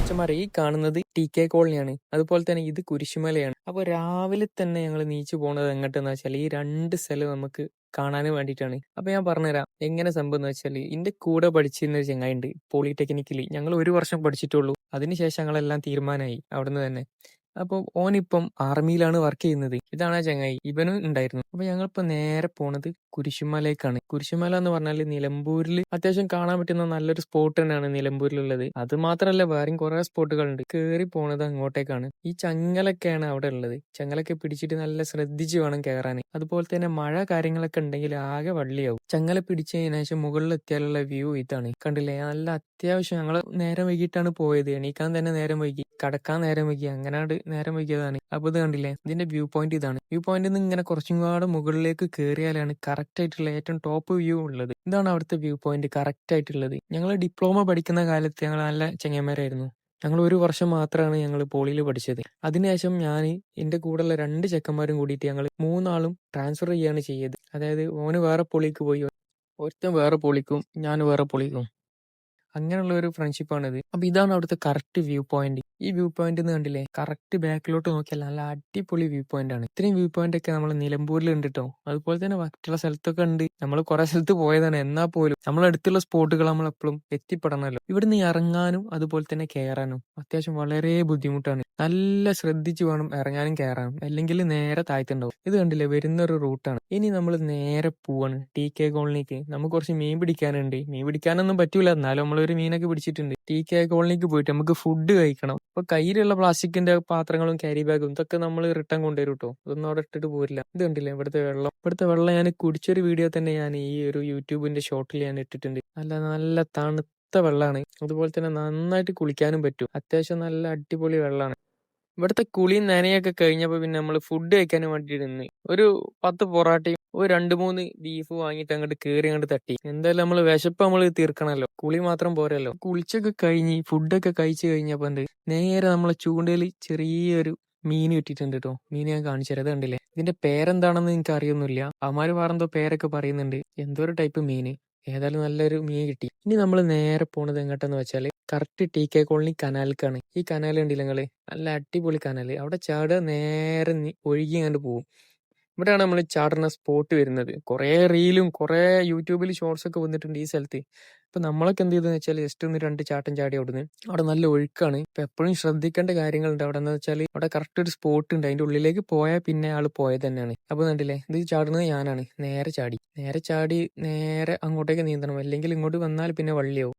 അച്ഛന്മാരെ ഈ കാണുന്നത് ടി.കെ. കോളനിയാണ്. അതുപോലെ തന്നെ ഇത് കുരിശുമലയാണ്. അപ്പോൾ രാവിലെ തന്നെ ഞങ്ങൾ നീച്ചു പോണത് എങ്ങട്ടെന്ന് വെച്ചാൽ ഈ 2 സ്ഥലം നമുക്ക് കാണാനും വേണ്ടിയിട്ടാണ്. അപ്പോൾ ഞാൻ പറഞ്ഞുതരാം എങ്ങനെ സംഭവം എന്ന് വെച്ചാൽ ഇന്റെ കൂടെ പഠിച്ചിരുന്ന ഒരു ചങ്ങായിണ്ട് പോളിടെക്നിക്കിൽ. ഞങ്ങൾ 1 വർഷം പഠിച്ചിട്ടുള്ളൂ. അതിനുശേഷം ഞങ്ങളെല്ലാം തീരുമാനമായി അവിടുന്ന് തന്നെ. അപ്പോൾ ഓനിപ്പം ആർമിയിലാണ് വർക്ക് ചെയ്യുന്നത്. ഇതാണ് ആ ചങ്ങായി. ഇവനും ഉണ്ടായിരുന്നു. അപ്പോൾ ഞങ്ങളിപ്പോൾ നേരെ പോണത് കുരിശുമലയ്ക്കാണ്. കുരിശുമല എന്ന് പറഞ്ഞാൽ നിലമ്പൂരിൽ അത്യാവശ്യം കാണാൻ പറ്റുന്ന നല്ലൊരു സ്പോട്ട് തന്നെയാണ് നിലമ്പൂരിലുള്ളത്. അത് മാത്രമല്ല വേറെയും കുറെ സ്പോട്ടുകളുണ്ട്. കേറി പോണത് അങ്ങോട്ടേക്കാണ്. ഈ ചങ്ങലൊക്കെയാണ് അവിടെ ഉള്ളത്. ചങ്ങലൊക്കെ പിടിച്ചിട്ട് നല്ല ശ്രദ്ധിച്ച് വേണം കയറാൻ. അതുപോലെ തന്നെ മഴ കാര്യങ്ങളൊക്കെ ഉണ്ടെങ്കിൽ ആകെ വള്ളിയാവും. ചങ്ങല പിടിച്ചതിന് ശേഷം മുകളിൽ എത്തിയാലുള്ള വ്യൂ ഇതാണ്. കണ്ടില്ലേ, നല്ല അത്യാവശ്യം. ഞങ്ങൾ നേരം വൈകിട്ടാണ് പോയത്. എണീക്കാൻ തന്നെ നേരം വൈകി, കടക്കാൻ നേരം വൈകി, അങ്ങനാണ്ട് നേരം വൈകിയതാണ്. അപ്പൊ ഇത് കണ്ടില്ലേ, ഇതിന്റെ വ്യൂ പോയിന്റ് ഇതാണ്. വ്യൂ പോയിന്റിൽ നിന്ന് ഇങ്ങനെ കുറച്ചും കൂടെ മുകളിലേക്ക് കയറിയാലാണ് കറക്റ്റ് ആയിട്ടുള്ള ഏറ്റവും ടോപ്പ് വ്യൂ ഉള്ളത്. ഇതാണ് അവിടുത്തെ വ്യൂ പോയിന്റ് കറക്റ്റ് ആയിട്ടുള്ളത്. ഞങ്ങൾ ഡിപ്ലോമ പഠിക്കുന്ന കാലത്ത് ഞങ്ങൾ നല്ല ചങ്ങന്മാരായിരുന്നു. ഞങ്ങൾ 1 വർഷം മാത്രമാണ് ഞങ്ങൾ പോളിയിൽ പഠിച്ചത്. അതിനുശേഷം ഞാൻ എന്റെ കൂടെയുള്ള 2 ചെക്കന്മാരും കൂടിയിട്ട് ഞങ്ങൾ 3 ആളും ട്രാൻസ്ഫർ ചെയ്യാണ് ചെയ്തത്. അതായത് ഓന് വേറെ പോളിക്ക് പോയി, ഒരുത്തൻ വേറെ പോളിക്കും, ഞാൻ വേറെ പോളിക്കും. അങ്ങനെയുള്ള ഒരു ഫ്രണ്ട്ഷിപ്പാണിത്. അപ്പൊ ഇതാണ് അവിടുത്തെ കറക്റ്റ് വ്യൂ പോയിന്റ്. ഈ വ്യൂ പോയിന്റ് എന്ന് കണ്ടില്ലേ, കറക്റ്റ് ബാക്കിലോട്ട് നോക്കിയാൽ നല്ല അടിപൊളി വ്യൂ പോയിന്റ് ആണ്. ഇത്രയും വ്യൂ പോയിന്റ് ഒക്കെ നമ്മൾ നിലമ്പൂരിൽ ഉണ്ട് കേട്ടോ. അതുപോലെ തന്നെ മറ്റുള്ള സ്ഥലത്തൊക്കെ ഉണ്ട്. നമ്മൾ കുറെ സ്ഥലത്ത് പോയതാണ്. എന്നാൽ പോലും നമ്മളെ അടുത്തുള്ള സ്പോട്ടുകൾ നമ്മൾ എപ്പോഴും എത്തിപ്പെടണമല്ലോ. ഇവിടുന്ന് ഇറങ്ങാനും അതുപോലെ തന്നെ കയറാനും അത്യാവശ്യം വളരെ ബുദ്ധിമുട്ടാണ്. നല്ല ശ്രദ്ധിച്ച് വേണം ഇറങ്ങാനും കയറാനും, അല്ലെങ്കിൽ നേരെ താഴ്ത്തുണ്ടാവും. ഇത് കണ്ടില്ലേ, വരുന്നൊരു റൂട്ടാണ്. ഇനി നമ്മൾ നേരെ പോവാണ് ടി.കെ. കോളനിക്ക്. നമുക്ക് കുറച്ച് മീൻ പിടിക്കാനുണ്ട്. മീൻ പിടിക്കാനൊന്നും പറ്റൂല, എന്നാലും നമ്മളൊരു മീനൊക്കെ പിടിച്ചിട്ടുണ്ട്. ടി.കെ. കോളനിക്ക് പോയിട്ട് നമുക്ക് ഫുഡ് കഴിക്കണം. അപ്പൊ കയ്യിലുള്ള പ്ലാസ്റ്റിക്കിന്റെ പാത്രങ്ങളും ക്യാരി ബാഗും ഇതൊക്കെ നമ്മൾ റിട്ടേൺ കൊണ്ടുവരും കേട്ടോ. ഇതൊന്നും അവിടെ ഇട്ടിട്ട് പോരില്ല. ഇത് കണ്ടില്ലേ ഇവിടുത്തെ വെള്ളം ഞാൻ കുടിച്ചൊരു വീഡിയോ തന്നെ ഞാൻ ഈ ഒരു യൂട്യൂബിന്റെ ഷോർട്ടിൽ ഞാൻ ഇട്ടിട്ടുണ്ട്. നല്ല നല്ല തണുത്ത വെള്ളമാണ്. അതുപോലെ തന്നെ നന്നായിട്ട് കുളിക്കാനും പറ്റും. അത്യാവശ്യം നല്ല അടിപൊളി വെള്ളമാണ്. ഇവിടുത്തെ കുളിയും നനയൊക്കെ കഴിഞ്ഞപ്പോ പിന്നെ നമ്മൾ ഫുഡ് കഴിക്കാനും വേണ്ടി നിന്ന് ഒരു 10 പൊറാട്ടയും ഒരു 2-3 ബീഫ് വാങ്ങിയിട്ട് അങ്ങോട്ട് കയറി അങ്ങോട്ട് തട്ടി. എന്തായാലും നമ്മൾ വിശപ്പ് നമ്മൾ തീർക്കണമല്ലോ, കുളി മാത്രം പോരല്ലോ. കുളിച്ചൊക്കെ കഴിഞ്ഞ് ഫുഡൊക്കെ കഴിച്ചു കഴിഞ്ഞപ്പോ നേരെ നമ്മളെ ചൂണ്ടയിൽ ചെറിയൊരു മീൻ കിട്ടിയിട്ടുണ്ട് കേട്ടോ. മീൻ ഞാൻ കാണിച്ചു തരാം. അത് കണ്ടില്ലേ, ഇതിന്റെ പേരെന്താണെന്ന് എനിക്ക് അറിയൊന്നുമില്ല. അവന്മാര് വേറെന്തോ പേരൊക്കെ പറയുന്നുണ്ട്. എന്തോ ഒരു ടൈപ്പ് മീന്. ഏതായാലും നല്ലൊരു മീൻ കിട്ടി. ഇനി നമ്മൾ നേരെ പോണത് എങ്ങോട്ടെന്ന് വെച്ചാല് കറക്റ്റ് ടി.കെ. കോളനി കനാലിക്കാണ്. ഈ കനാൽ കണ്ടില്ല നിങ്ങള്, നല്ല അടിപൊളി കനാല്. അവിടെ ചാടുക, നേരെ ഒഴുകി അങ്ങോട്ട് പോകും. ഇവിടെയാണ് നമ്മൾ ചാടുന്ന സ്പോട്ട് വരുന്നത്. കുറെ റീലും കുറെ യൂട്യൂബിൽ ഷോർട്സ് ഒക്കെ വന്നിട്ടുണ്ട് ഈ സ്ഥലത്ത്. ഇപ്പൊ നമ്മളൊക്കെ എന്ത് ചെയ്തെന്ന് വെച്ചാൽ ജസ്റ്റ് ഒന്ന് 2 ചാട്ടം ചാടി അവിടുന്ന്. അവിടെ നല്ല ഒഴുക്കാണ്. ഇപ്പൊ എപ്പോഴും ശ്രദ്ധിക്കേണ്ട കാര്യങ്ങളുണ്ട്. അവിടെ എന്ന് വെച്ചാൽ അവിടെ കറക്റ്റ് ഒരു സ്പോട്ട് ഉണ്ട്. അതിന്റെ ഉള്ളിലേക്ക് പോയാൽ പിന്നെ ആള് പോയത് തന്നെയാണ്. അപ്പൊ കണ്ടില്ലേ, ഇത് ചാടുന്നത് ഞാനാണ്. നേരെ ചാടി നേരെ അങ്ങോട്ടേക്ക് നീന്തണം, അല്ലെങ്കിൽ ഇങ്ങോട്ട് വന്നാൽ പിന്നെ വള്ളിയാവും.